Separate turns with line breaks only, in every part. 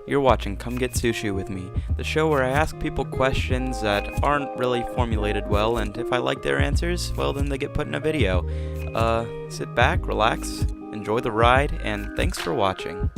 You're watching Come Get Sushi with me, the show where I ask people questions that aren't really formulated well, and if I like their answers, well, then they get put in a video. Sit back, relax, enjoy the ride, and thanks for watching.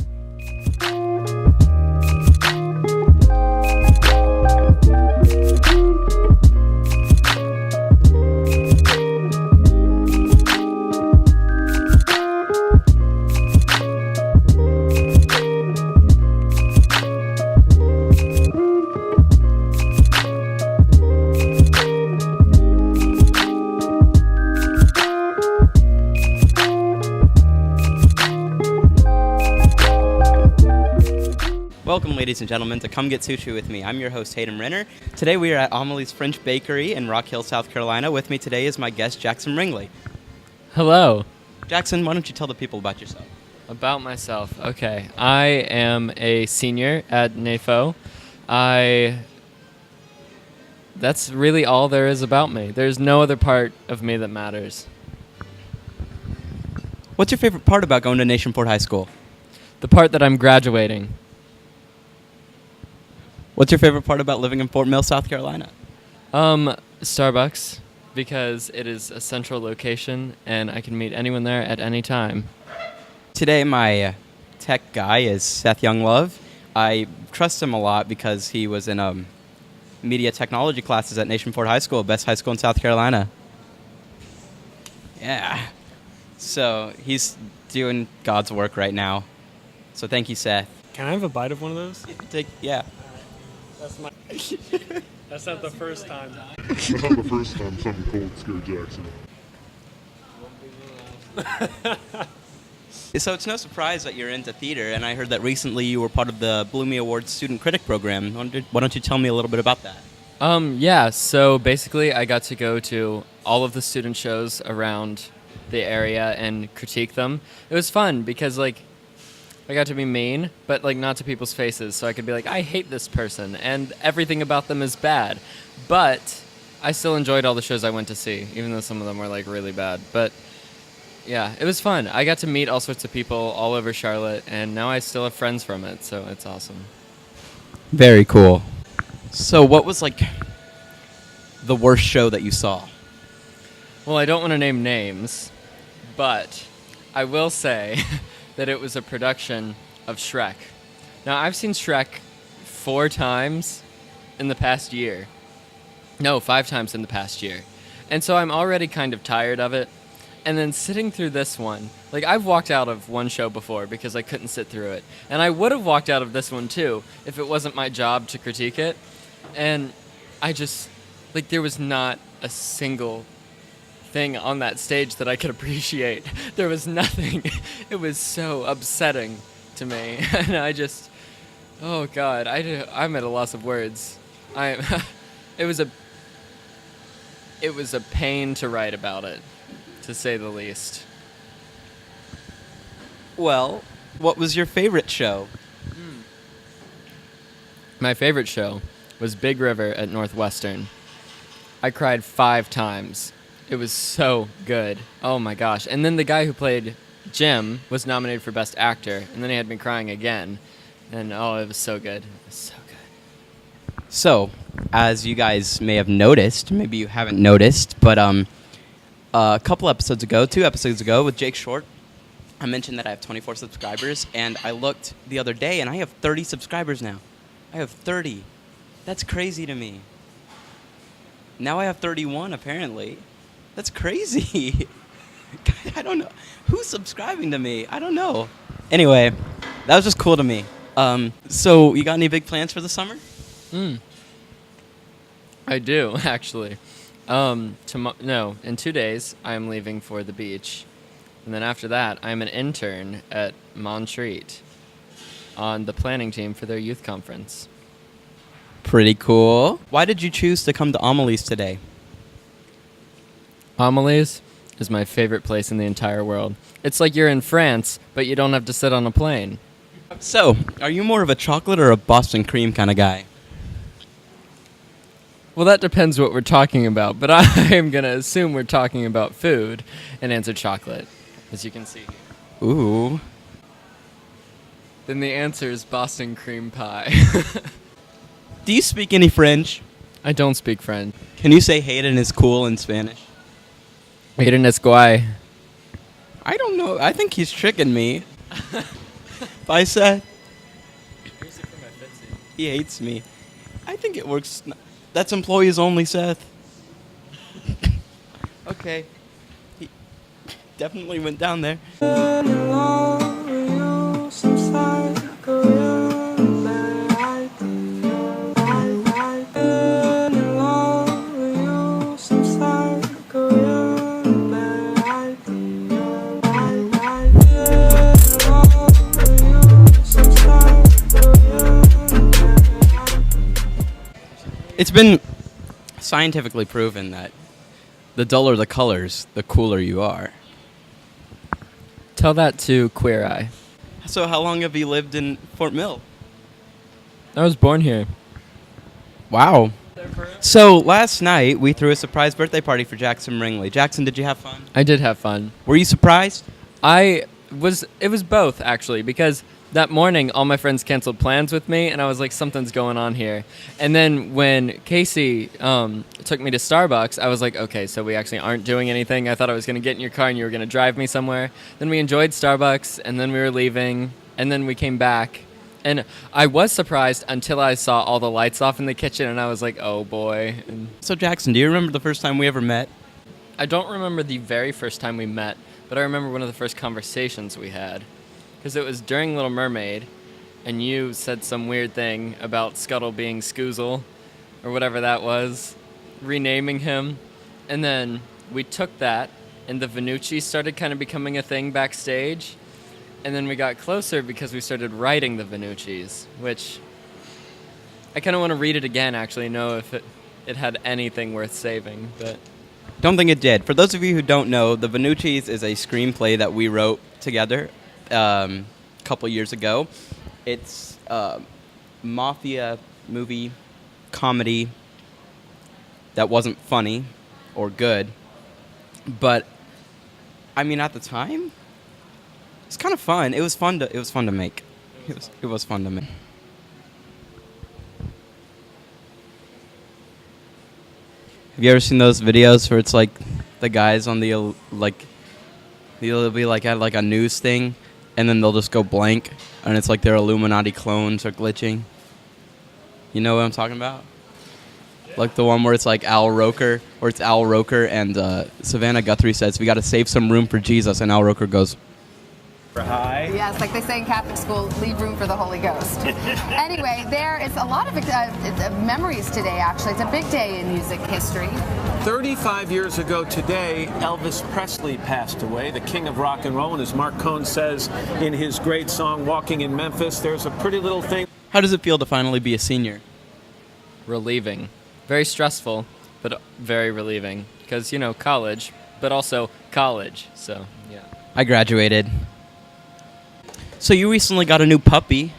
Welcome, ladies and gentlemen, to Come Get Sushi with me. I'm your host, Hayden Renner. Today we are at Amelie's French Bakery in Rock Hill, South Carolina. With me today is my guest, Jackson Ringley.
Hello.
Jackson, why don't you tell the people about yourself?
About myself. Okay. I am a senior at NAFO. That's really all there is about me. There's no other part of me that matters.
What's your favorite part about going to Nation Ford High School?
The part that I'm graduating.
What's your favorite part about living in Fort Mill, South Carolina?
Starbucks, because it is a central location and I can meet anyone there at any time.
Today my tech guy is Seth Younglove. I trust him a lot because he was in media technology classes at Nation Ford High School, best high school in South Carolina. Yeah. So he's doing God's work right now. So thank you, Seth.
Can I have a bite of one of those?
Yeah.
That's my. That's not the first time.
That's not the first time something cold scared Jackson.
So it's no surprise that you're into theater, and I heard that recently you were part of the Bloomy Awards Student Critic Program. Why don't you tell me a little bit about that?
Yeah, so basically I got to go to all of the student shows around the area and critique them. It was fun because, I got to be mean, but, not to people's faces, so I could be like, I hate this person, and everything about them is bad. But I still enjoyed all the shows I went to see, even though some of them were, really bad. But, yeah, it was fun. I got to meet all sorts of people all over Charlotte, and now I still have friends from it, so it's awesome.
Very cool. So what was, the worst show that you saw?
Well, I don't want to name names, but I will say that it was a production of Shrek. Now, I've seen Shrek 4 times in the past year. No, 5 times in the past year. And so I'm already kind of tired of it. And then sitting through this one, I've walked out of one show before because I couldn't sit through it. And I would have walked out of this one too if it wasn't my job to critique it. And I just, there was not a single thing on that stage that I could appreciate. There was nothing. It was so upsetting to me. And I just, oh God, I'm at a loss of words. It was a pain to write about it, to say the least.
Well, what was your favorite show?
My favorite show was Big River at Northwestern. I cried 5 times. It was so good. Oh my gosh. And then the guy who played Jim was nominated for Best Actor, and then he had me crying again. And it was so good. It was so good.
So, as you guys may have noticed, maybe you haven't noticed, but a couple episodes ago, 2 episodes ago with Jake Short, I mentioned that I have 24 subscribers, and I looked the other day, and I have 30 subscribers now. I have 30. That's crazy to me. Now I have 31, apparently. That's crazy. I don't know. Who's subscribing to me? I don't know. Anyway, that was just cool to me. So you got any big plans for the summer?
I do, actually. In 2 days, I'm leaving for the beach. And then after that, I'm an intern at Montreat on the planning team for their youth conference.
Pretty cool. Why did you choose to come to Amelie's today?
Amelie's is my favorite place in the entire world. It's like you're in France, but you don't have to sit on a plane.
So, are you more of a chocolate or a Boston cream kind of guy?
Well, that depends what we're talking about, but I am going to assume we're talking about food and answer chocolate, as you can see here.
Ooh.
then the answer is Boston cream pie.
Do you speak any French?
I don't speak French.
Can you say Hayden is cool in Spanish?
Hayden es guay.
I don't know. I think he's tricking me. Bye, Seth. He hates me. I think it works. That's employees only, Seth. Okay. He definitely went down there. It's been scientifically proven that the duller the colors, the cooler you are.
Tell that to Queer Eye.
So how long have you lived in Fort Mill?
I was born here.
Wow. So last night we threw a surprise birthday party for Jackson Ringley. Jackson, did you have fun?
I did have fun.
Were you surprised?
It was both, actually, because that morning all my friends canceled plans with me, and I was like, something's going on here. And then when Casey took me to Starbucks, I was like, okay, so we actually aren't doing anything. I thought I was going to get in your car and you were going to drive me somewhere. Then we enjoyed Starbucks, and then we were leaving, and then we came back. And I was surprised until I saw all the lights off in the kitchen, and I was like, oh boy. And
So Jackson, do you remember the first time we ever met?
I don't remember the very first time we met, but I remember one of the first conversations we had. Because it was during Little Mermaid, and you said some weird thing about Scuttle being Scoozle, or whatever that was, renaming him. And then we took that, and the Venucci started kind of becoming a thing backstage. And then we got closer because we started writing the Venuccis, which I kind of want to read it again, actually, know if it had anything worth saving. But
Don't think it did. For those of you who don't know, The Venuccis is a screenplay that we wrote together a couple years ago. It's a mafia movie comedy that wasn't funny or good, but I mean at the time it's kind of fun. It was fun to make. It was fun to make. Have you ever seen those videos where it's like the guys on the they'll be like at like a news thing, and then they'll just go blank, and it's like their Illuminati clones are glitching? You know what I'm talking about? Like the one where it's like Al Roker, or it's Al Roker and Savannah Guthrie says, "We got to save some room for Jesus," and Al Roker goes,
Hi.
Yes, like they say in Catholic school, leave room for the Holy Ghost. Anyway, there is a lot of memories today, actually. It's a big day in music history.
35 years ago today, Elvis Presley passed away, the king of rock and roll. And as Mark Cohn says in his great song, Walking in Memphis, there's a pretty little thing.
"How does it feel to finally be a senior?"
relieving. Very stressful, but very relieving. Because, you know, college, but also college. So, yeah.
I graduated. So you recently got a new puppy.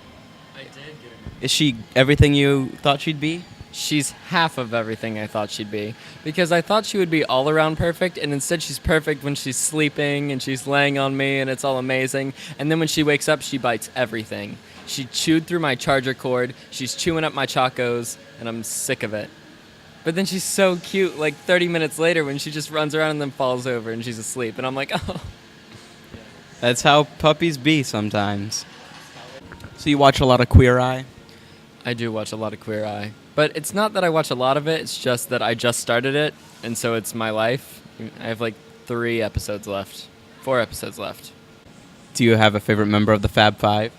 I did get a
Is she everything you thought she'd be?
She's half of everything I thought she'd be. Because I thought she would be all around perfect, and instead she's perfect when she's sleeping and she's laying on me and it's all amazing. And then when she wakes up, she bites everything. She chewed through my charger cord, she's chewing up my Chacos, and I'm sick of it. But then she's so cute, like 30 minutes later when she just runs around and then falls over and she's asleep. And I'm like, oh.
That's how puppies be sometimes. So you watch a lot of Queer Eye?
I do watch a lot of Queer Eye. But it's not that I watch a lot of it, it's just that I just started it, and so it's my life. I have like 4 episodes left.
Do you have a favorite member of the Fab Five?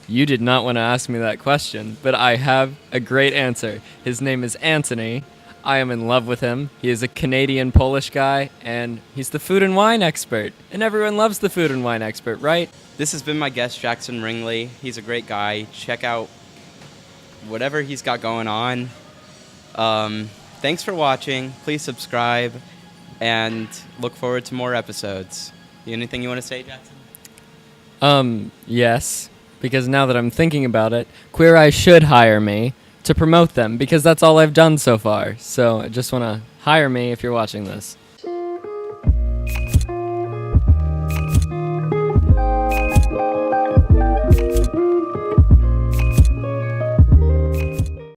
You did not want to ask me that question, but I have a great answer. His name is Anthony. I am in love with him. He is a Canadian-Polish guy, and he's the food and wine expert. And everyone loves the food and wine expert, right?
This has been my guest, Jackson Ringley. He's a great guy. Check out whatever he's got going on. Thanks for watching. Please subscribe, and look forward to more episodes. Anything you want to say, Jackson?
Yes. Because now that I'm thinking about it, Queer Eye should hire me to promote them, because that's all I've done so far. So I just want to hire me if you're watching this.